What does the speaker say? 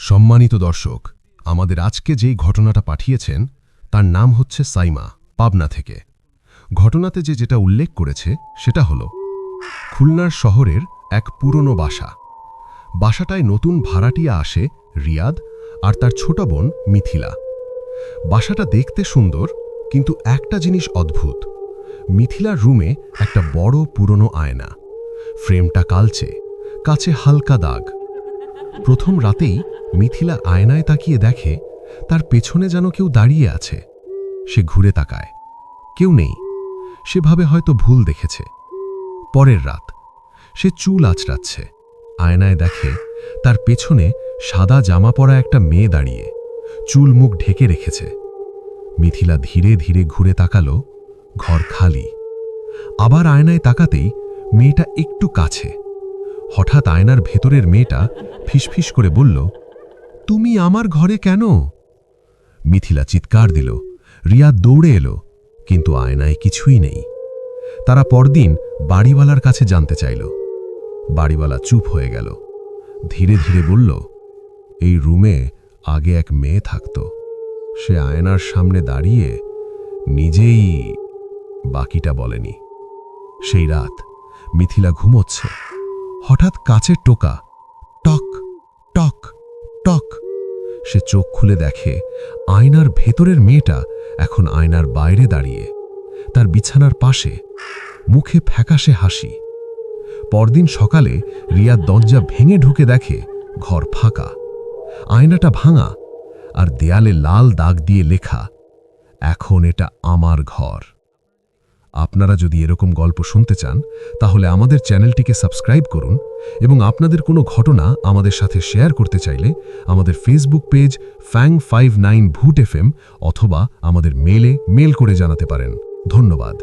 সম্মানিত দর্শক, আমাদের আজকে যেই ঘটনাটা পাঠিয়েছেন তার নাম হচ্ছে সাইমা, পাবনা থেকে। ঘটনাতে যেটা উল্লেখ করেছে সেটা হলো খুলনার শহরের এক পুরনো বাসাটায় নতুন ভাড়াটিয়া আসে রিয়াদ আর তার ছোট বোন মিথিলা। বাসাটা দেখতে সুন্দর, কিন্তু একটা জিনিস অদ্ভুত। মিথিলার রুমে একটা বড় পুরনো আয়না, ফ্রেমটা কালচে, কাছে হালকা দাগ। প্রথম রাতেই মিথিলা আয়নায় তাকিয়ে দেখে তার পেছনে যেন কেউ দাঁড়িয়ে আছে। সে ঘুরে তাকায়, কেউ নেই। সে ভাবে হয়তো ভুল দেখেছে। পরের রাত সে চুল আঁচড়াচ্ছে, আয়নায় দেখে তার পেছনে সাদা জামা পরা একটা মেয়ে দাঁড়িয়ে, চুল মুখ ঢেকে রেখেছে। মিথিলা ধীরে ধীরে ঘুরে তাকালো, ঘর খালি। আবার আয়নায় তাকাতেই মেয়েটা একটু কাছে। হঠাৎ আয়নার ভেতরের মেয়েটা ফিসফিস করে বলল, তুমি আমার ঘরে কেন? মিথিলা চিৎকার দিল। রিয়াদ দৌড়ে এলো, কিন্তু আয়নায় কিছুই নেই। তারা পরদিন বাড়িওয়ালার কাছে জানতে চাইল। বাড়িওয়ালা চুপ হয়ে গেল, ধীরে ধীরে বলল, এই রুমে আগে এক মেয়ে থাকত। সে আয়নার সামনে দাঁড়িয়ে নিজেই, বাকিটা বলেনি। সেই রাত মিথিলা ঘুমোচ্ছে, হঠাৎ কাচের টোকা, টক টক টক। সে চোখ খুলে দেখে আয়নার ভেতরের মেয়েটা এখন আয়নার বাইরে দাঁড়িয়ে, তার বিছানার পাশে, মুখে ফ্যাকাশে হাসি। পরদিন সকালে রিয়াদ দরজা ভেঙে ঢুকে দেখে ঘর ফাঁকা, আয়নাটা ভাঙা, আর দেয়ালে লাল দাগ দিয়ে লেখা, এখন এটা আমার ঘর। আপনারা যদি এরকম গল্প শুনতে চান তাহলে আমাদের চ্যানেলটিকে সাবস্ক্রাইব করুন, এবং আপনাদের কোনো ঘটনা আমাদের সাথে শেয়ার করতে চাইলে আমাদের ফেসবুক পেজ FANG59 ভূট FM অথবা আমাদের মেল করে জানাতে পারেন। ধন্যবাদ।